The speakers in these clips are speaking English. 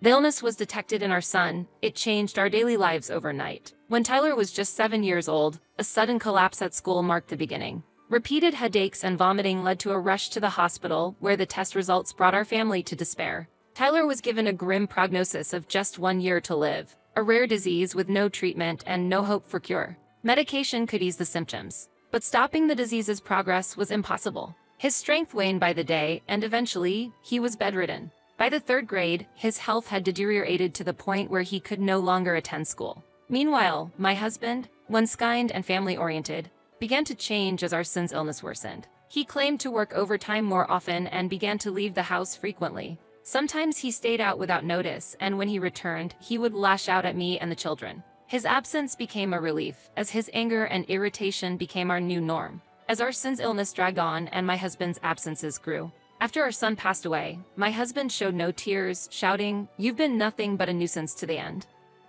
The illness was detected in our son. It changed our daily lives overnight. When Tyler was just 7 years old, a sudden collapse at school marked the beginning. Repeated headaches and vomiting led to a rush to the hospital, where the test results brought our family to despair. Tyler was given a grim prognosis of just 1 year to live, a rare disease with no treatment and no hope for cure. Medication could ease the symptoms, but stopping the disease's progress was impossible. His strength waned by the day, and eventually, he was bedridden. By the 3rd grade, his health had deteriorated to the point where he could no longer attend school. Meanwhile, my husband, once kind and family-oriented, began to change as our son's illness worsened. He claimed to work overtime more often and began to leave the house frequently. Sometimes he stayed out without notice, and when he returned, he would lash out at me and the children. His absence became a relief, as his anger and irritation became our new norm. As our son's illness dragged on and my husband's absences grew. After our son passed away, my husband showed no tears, shouting, "You've been nothing but a nuisance to the end,"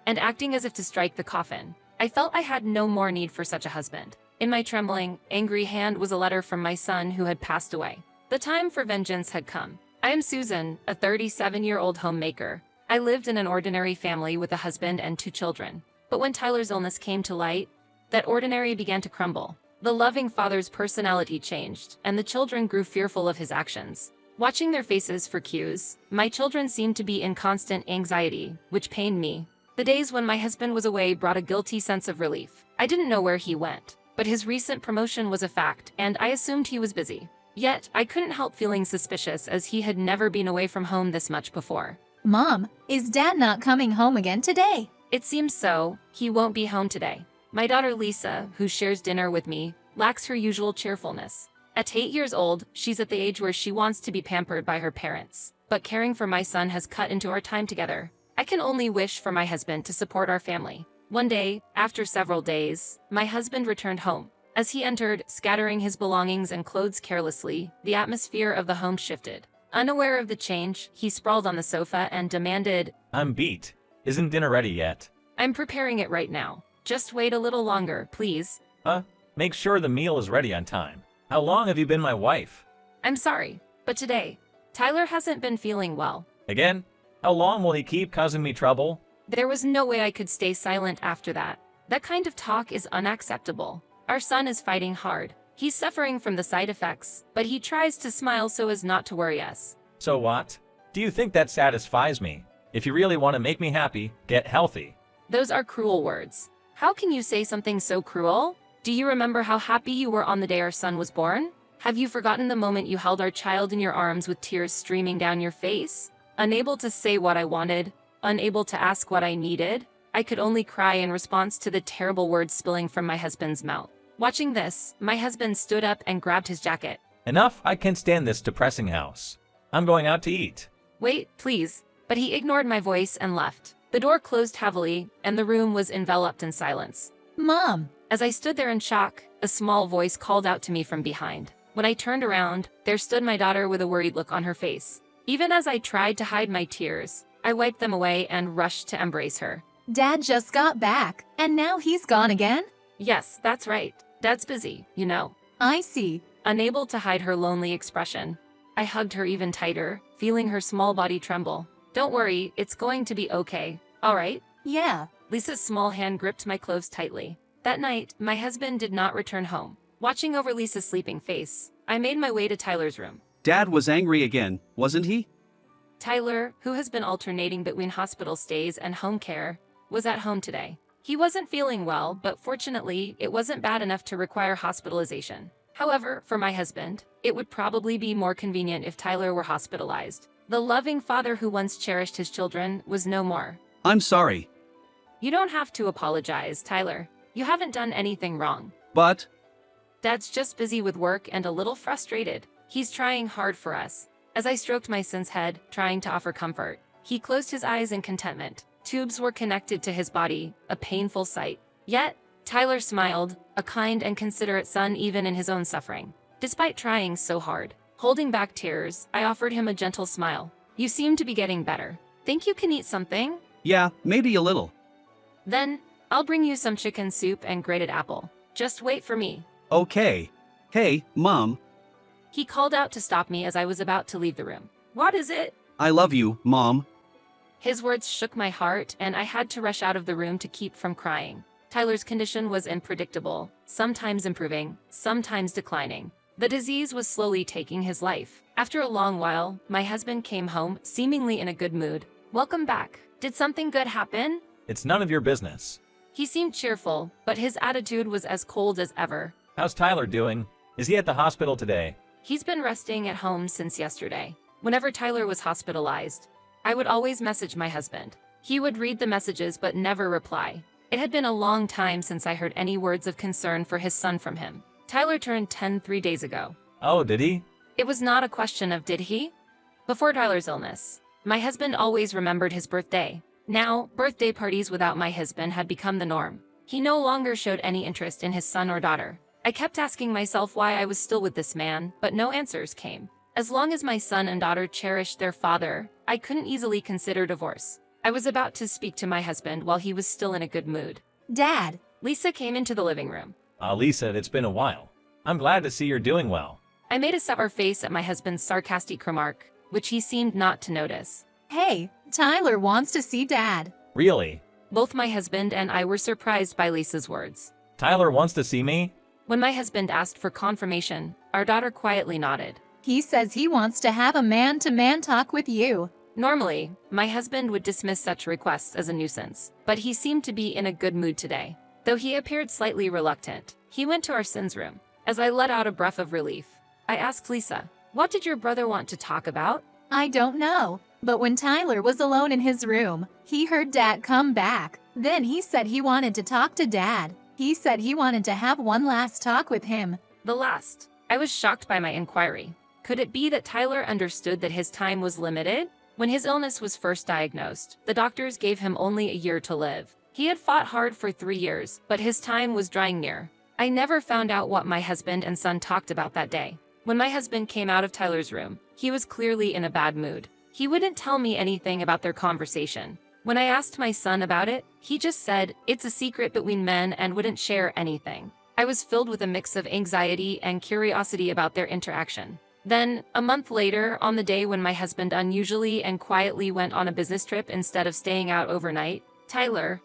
and acting as if to strike the coffin. I felt I had no more need for such a husband. In my trembling, angry hand was a letter from my son who had passed away. The time for vengeance had come. I am Susan, a 37-year-old homemaker. I lived in an ordinary family with a husband and 2 children. But when Tyler's illness came to light, that ordinary began to crumble. The loving father's personality changed, and the children grew fearful of his actions. Watching their faces for cues, my children seemed to be in constant anxiety, which pained me. The days when my husband was away brought a guilty sense of relief. I didn't know where he went, but his recent promotion was a fact, and I assumed he was busy. Yet, I couldn't help feeling suspicious, as he had never been away from home this much before. Mom, is Dad not coming home again today? It seems so. He won't be home today. My daughter Lisa, who shares dinner with me, lacks her usual cheerfulness. At 8 years old, she's at the age where she wants to be pampered by her parents. But caring for my son has cut into our time together. I can only wish for my husband to support our family. One day, after several days, my husband returned home. As he entered, scattering his belongings and clothes carelessly, the atmosphere of the home shifted. Unaware of the change, he sprawled on the sofa and demanded, "I'm beat. Isn't dinner ready yet?" "I'm preparing it right now. Just wait a little longer, please." Make sure the meal is ready on time. How long have you been my wife?" "I'm sorry, but today, Tyler hasn't been feeling well." "Again? How long will he keep causing me trouble?" There was no way I could stay silent after that. That kind of talk is unacceptable. Our son is fighting hard. He's suffering from the side effects, but he tries to smile so as not to worry us. "So what? Do you think that satisfies me? If you really want to make me happy, get healthy." Those are cruel words. How can you say something so cruel? Do you remember how happy you were on the day our son was born? Have you forgotten the moment you held our child in your arms with tears streaming down your face? Unable to say what I wanted, unable to ask what I needed, I could only cry in response to the terrible words spilling from my husband's mouth. Watching this, my husband stood up and grabbed his jacket. "Enough, I can't stand this depressing house. I'm going out to eat." "Wait, please." But he ignored my voice and left. The door closed heavily, and the room was enveloped in silence. Mom! As I stood there in shock, a small voice called out to me from behind. When I turned around, there stood my daughter with a worried look on her face. Even as I tried to hide my tears, I wiped them away and rushed to embrace her. Dad just got back, and now he's gone again? "Yes, that's right. Dad's busy, you know." I see. Unable to hide her lonely expression, I hugged her even tighter, feeling her small body tremble. "Don't worry, it's going to be okay, all right?" Yeah. Lisa's small hand gripped my clothes tightly. That night, my husband did not return home. Watching over Lisa's sleeping face, I made my way to Tyler's room. Dad was angry again, wasn't he? Tyler, who has been alternating between hospital stays and home care, was at home today. He wasn't feeling well, but fortunately, it wasn't bad enough to require hospitalization. However, for my husband, it would probably be more convenient if Tyler were hospitalized. The loving father who once cherished his children was no more. I'm sorry. You don't have to apologize, Tyler. You haven't done anything wrong. But Dad's just busy with work and a little frustrated. He's trying hard for us. As I stroked my son's head, trying to offer comfort, he closed his eyes in contentment. Tubes were connected to his body, a painful sight. Yet, Tyler smiled, a kind and considerate son even in his own suffering. Despite trying so hard, holding back tears, I offered him a gentle smile. "You seem to be getting better. Think you can eat something?" yeah, maybe a little. "Then, I'll bring you some chicken soup and grated apple. Just wait for me." Okay. Hey, Mom. He called out to stop me as I was about to leave the room. "What is it?" I love you, Mom. His words shook my heart, and I had to rush out of the room to keep from crying. Tyler's condition was unpredictable, sometimes improving, sometimes declining. The disease was slowly taking his life. After a long while, my husband came home, seemingly in a good mood. "Welcome back. Did something good happen?" It's none of your business. He seemed cheerful, but his attitude was as cold as ever. How's Tyler doing? Is he at the hospital today? He's been resting at home since yesterday. Whenever Tyler was hospitalized, I would always message my husband. He would read the messages but never reply. It had been a long time since I heard any words of concern for his son from him. Tyler turned 10 3 days ago. Oh, did he? It was not a question of did he? Before Tyler's illness, my husband always remembered his birthday. Now, birthday parties without my husband had become the norm. He no longer showed any interest in his son or daughter. I kept asking myself why I was still with this man, but no answers came. As long as my son and daughter cherished their father, I couldn't easily consider divorce. I was about to speak to my husband while he was still in a good mood. Dad, Lisa came into the living room. Lisa, it's been a while. I'm glad to see you're doing well. I made a sour face at my husband's sarcastic remark, which he seemed not to notice. hey, Tyler wants to see Dad. Really? Both my husband and I were surprised by Lisa's words. Tyler wants to see me? When my husband asked for confirmation, our daughter quietly nodded. He says he wants to have a man-to-man talk with you. Normally, my husband would dismiss such requests as a nuisance, but he seemed to be in a good mood today. Though he appeared slightly reluctant, he went to our son's room. As I let out a breath of relief, I asked Lisa, "What did your brother want to talk about?" I don't know, but when Tyler was alone in his room, he heard Dad come back. Then he said he wanted to talk to Dad. He said he wanted to have one last talk with him. The last. I was shocked by my inquiry. Could it be that Tyler understood that his time was limited? When his illness was first diagnosed, the doctors gave him only a year to live. He had fought hard for 3 years, but his time was drawing near. I never found out what my husband and son talked about that day. When my husband came out of Tyler's room, he was clearly in a bad mood. He wouldn't tell me anything about their conversation. When I asked my son about it, he just said it's a secret between men and wouldn't share anything. I was filled with a mix of anxiety and curiosity about their interaction. Then, a month later, on the day when my husband unusually and quietly went on a business trip instead of staying out overnight, Tyler,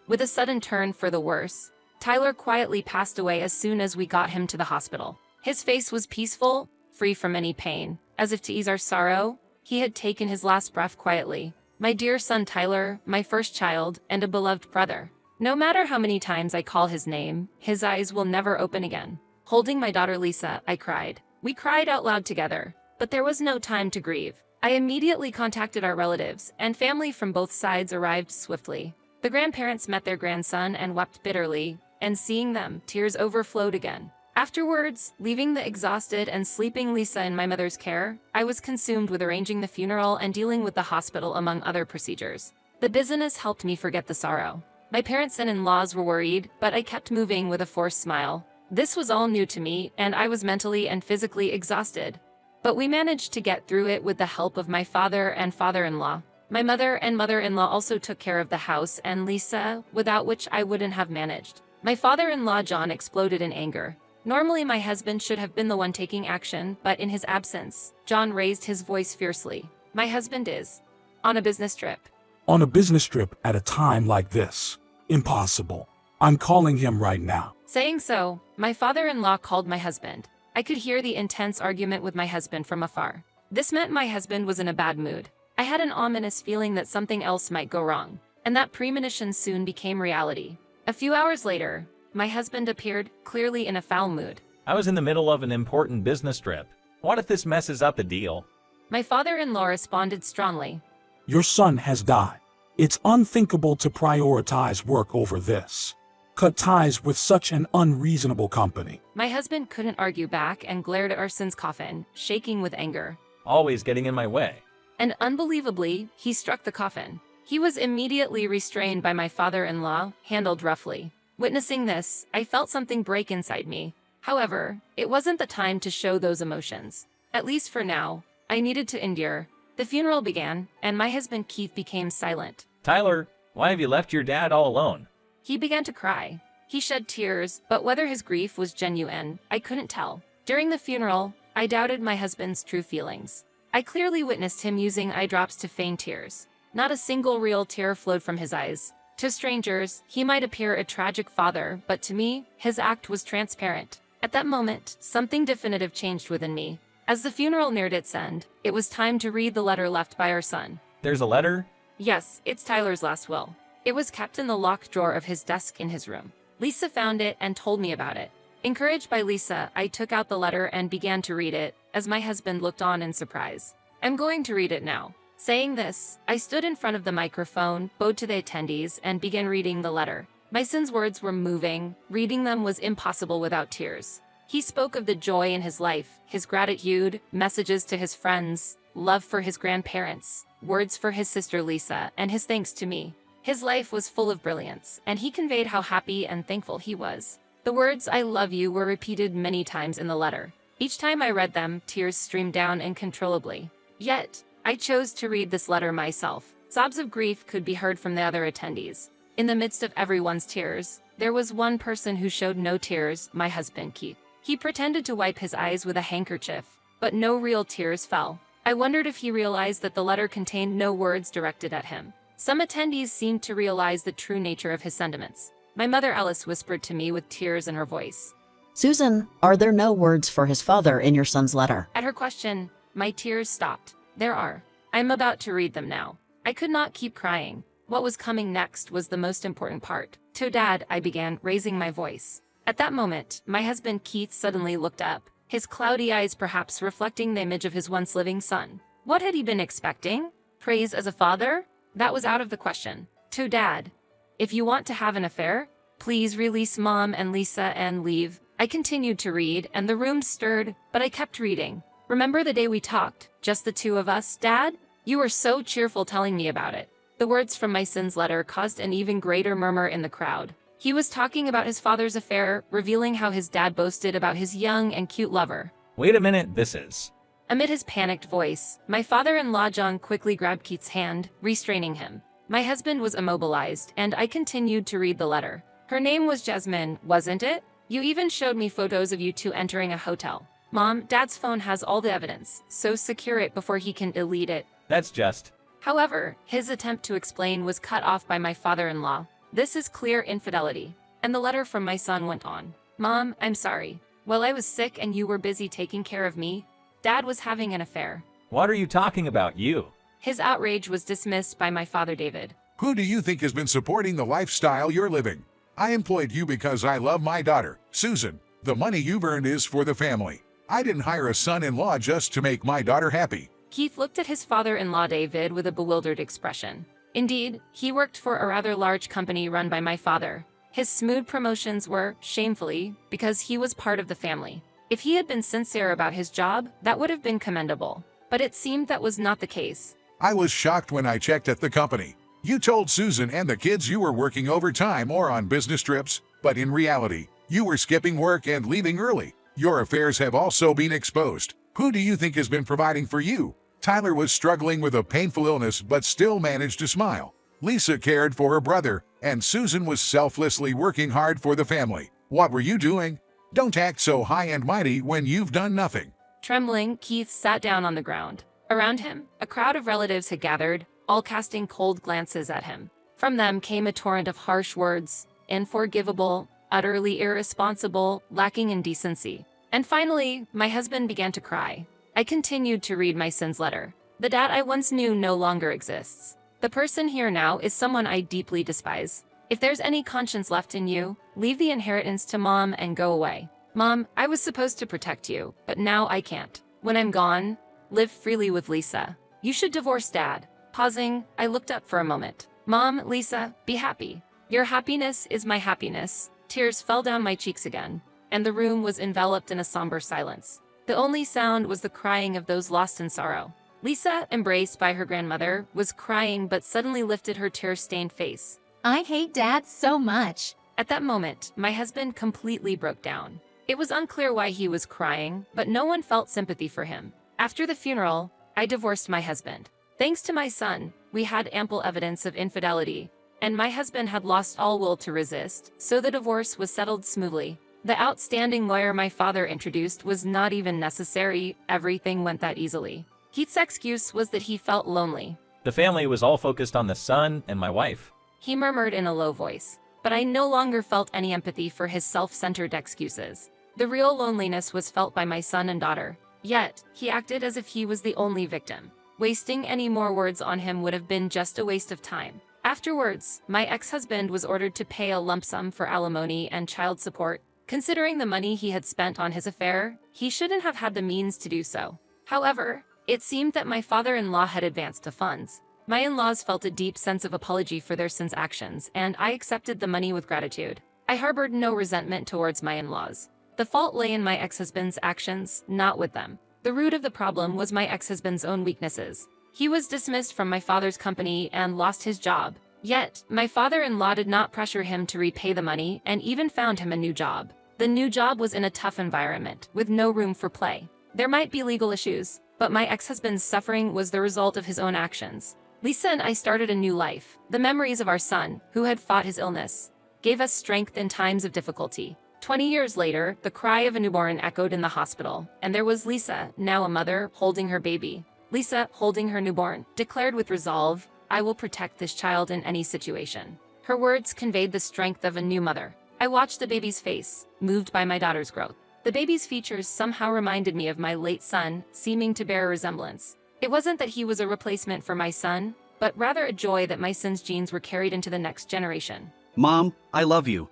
with a sudden turn for the worse, Tyler quietly passed away as soon as we got him to the hospital. His face was peaceful, free from any pain. As if to ease our sorrow, he had taken his last breath quietly. My dear son Tyler, my first child, and a beloved brother. No matter how many times I call his name, his eyes will never open again. Holding my daughter Lisa, I cried. We cried out loud together, but there was no time to grieve. I immediately contacted our relatives, and family from both sides arrived swiftly. The grandparents met their grandson and wept bitterly, and seeing them, tears overflowed again. Afterwards, leaving the exhausted and sleeping Lisa in my mother's care, I was consumed with arranging the funeral and dealing with the hospital among other procedures. The busyness helped me forget the sorrow. My parents and in-laws were worried, but I kept moving with a forced smile. This was all new to me, and I was mentally and physically exhausted. But we managed to get through it with the help of my father and father-in-law. My mother and mother-in-law also took care of the house and Lisa, without which I wouldn't have managed. My father-in-law John exploded in anger. Normally my husband should have been the one taking action, but in his absence, John raised his voice fiercely. My husband is on a business trip. On a business trip at a time like this? Impossible. I'm calling him right now. Saying so, my father-in-law called my husband. I could hear the intense argument with my husband from afar. This meant my husband was in a bad mood. I had an ominous feeling that something else might go wrong, and that premonition soon became reality. A few hours later, my husband appeared, clearly in a foul mood. I was in the middle of an important business trip. What if this messes up the deal? My father-in-law responded strongly. Your son has died. It's unthinkable to prioritize work over this. Cut ties with such an unreasonable company. My husband couldn't argue back and glared at our son's coffin, shaking with anger. Always getting in my way. And unbelievably, he struck the coffin. He was immediately restrained by my father-in-law, handled roughly. Witnessing this, I felt something break inside me. However, it wasn't the time to show those emotions. At least for now, I needed to endure. The funeral began, and my husband Keith became silent. Tyler, why have you left your dad all alone? He began to cry. He shed tears, but whether his grief was genuine, I couldn't tell. During the funeral, I doubted my husband's true feelings. I clearly witnessed him using eye drops to feign tears. Not a single real tear flowed from his eyes. To strangers, he might appear a tragic father, but to me, his act was transparent. At that moment, something definitive changed within me. As the funeral neared its end, it was time to read the letter left by our son. There's a letter? Yes, it's Tyler's last will. It was kept in the locked drawer of his desk in his room. Lisa found it and told me about it. Encouraged by Lisa, I took out the letter and began to read it, as my husband looked on in surprise. I'm going to read it now. Saying this, I stood in front of the microphone, bowed to the attendees, and began reading the letter. My son's words were moving. Reading them was impossible without tears. He spoke of the joy in his life, his gratitude, messages to his friends, love for his grandparents, words for his sister Lisa, and his thanks to me. His life was full of brilliance, and he conveyed how happy and thankful he was. The words "I love you" were repeated many times in the letter. Each time I read them, tears streamed down uncontrollably. Yet, I chose to read this letter myself. Sobs of grief could be heard from the other attendees. In the midst of everyone's tears, there was one person who showed no tears, my husband Keith. He pretended to wipe his eyes with a handkerchief, but no real tears fell. I wondered if he realized that the letter contained no words directed at him. Some attendees seemed to realize the true nature of his sentiments. My mother Alice whispered to me with tears in her voice. Susan, are there no words for his father in your son's letter? At her question, my tears stopped. There are. I'm about to read them now. I could not keep crying. What was coming next was the most important part. "To Dad," I began, raising my voice. At that moment, my husband Keith suddenly looked up, his cloudy eyes perhaps reflecting the image of his once living son. What had he been expecting? Praise as a father? That was out of the question. "To Dad, if you want to have an affair, please release Mom and Lisa and leave." I continued to read, and the room stirred, but I kept reading. "Remember the day we talked, just the two of us, Dad? You were so cheerful telling me about it." The words from my son's letter caused an even greater murmur in the crowd. He was talking about his father's affair, revealing how his dad boasted about his young and cute lover. Wait a minute, this is... Amid his panicked voice, my father-in-law John quickly grabbed Keith's hand, restraining him. My husband was immobilized, and I continued to read the letter. "Her name was Jasmine, wasn't it? You even showed me photos of you two entering a hotel. Mom, Dad's phone has all the evidence, so secure it before he can delete it." That's just... However, his attempt to explain was cut off by my father-in-law. "This is clear infidelity." And the letter from my son went on. "Mom, I'm sorry. While I was sick and you were busy taking care of me, Dad was having an affair." What are you talking about, you? His outrage was dismissed by my father David. Who do you think has been supporting the lifestyle you're living? I employed you because I love my daughter, Susan. The money you've earned is for the family. I didn't hire a son-in-law just to make my daughter happy. Keith looked at his father-in-law David with a bewildered expression. Indeed, he worked for a rather large company run by my father. His smooth promotions were, shamefully, because he was part of the family. If he had been sincere about his job, that would have been commendable. But it seemed that was not the case. I was shocked when I checked at the company. You told Susan and the kids you were working overtime or on business trips, but in reality, you were skipping work and leaving early. Your affairs have also been exposed. Who do you think has been providing for you? Tyler was struggling with a painful illness but still managed to smile. Lisa cared for her brother, and Susan was selflessly working hard for the family. What were you doing? Don't act so high and mighty when you've done nothing. Trembling, Keith sat down on the ground. Around him, a crowd of relatives had gathered, all casting cold glances at him. From them came a torrent of harsh words, unforgivable, utterly irresponsible, lacking in decency. And finally, my husband began to cry. I continued to read my son's letter. "The dad I once knew no longer exists. The person here now is someone I deeply despise. If there's any conscience left in you, leave the inheritance to Mom and go away. Mom, I was supposed to protect you, but now I can't. When I'm gone, live freely with Lisa. You should divorce Dad." Pausing, I looked up for a moment. "Mom, Lisa, be happy. Your happiness is my happiness." Tears fell down my cheeks again, and the room was enveloped in a somber silence. The only sound was the crying of those lost in sorrow. Lisa, embraced by her grandmother, was crying but suddenly lifted her tear-stained face. "I hate Dad so much." At that moment, my husband completely broke down. It was unclear why he was crying, but no one felt sympathy for him. After the funeral, I divorced my husband. Thanks to my son, we had ample evidence of infidelity, and my husband had lost all will to resist, so the divorce was settled smoothly. The outstanding lawyer my father introduced was not even necessary. Everything went that easily. Keith's excuse was that he felt lonely. The family was all focused on the son and my wife. He murmured in a low voice, but I no longer felt any empathy for his self-centered excuses. The real loneliness was felt by my son and daughter. Yet, he acted as if he was the only victim. Wasting any more words on him would have been just a waste of time. Afterwards, my ex-husband was ordered to pay a lump sum for alimony and child support. Considering the money he had spent on his affair, he shouldn't have had the means to do so. However, it seemed that my father-in-law had advanced the funds. My in-laws felt a deep sense of apology for their son's actions, and I accepted the money with gratitude. I harbored no resentment towards my in-laws. The fault lay in my ex-husband's actions, not with them. The root of the problem was my ex-husband's own weaknesses. He was dismissed from my father's company and lost his job. Yet, my father-in-law did not pressure him to repay the money and even found him a new job. The new job was in a tough environment, with no room for play. There might be legal issues, but my ex-husband's suffering was the result of his own actions. Lisa and I started a new life. The memories of our son, who had fought his illness, gave us strength in times of difficulty. 20 years later, the cry of a newborn echoed in the hospital, and there was Lisa, now a mother, holding her baby. Lisa, holding her newborn, declared with resolve, "I will protect this child in any situation." Her words conveyed the strength of a new mother. I watched the baby's face, moved by my daughter's growth. The baby's features somehow reminded me of my late son, seeming to bear a resemblance. It wasn't that he was a replacement for my son, but rather a joy that my son's genes were carried into the next generation. Mom, I love you.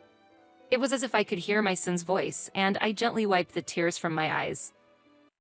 It was as if I could hear my son's voice, and I gently wiped the tears from my eyes.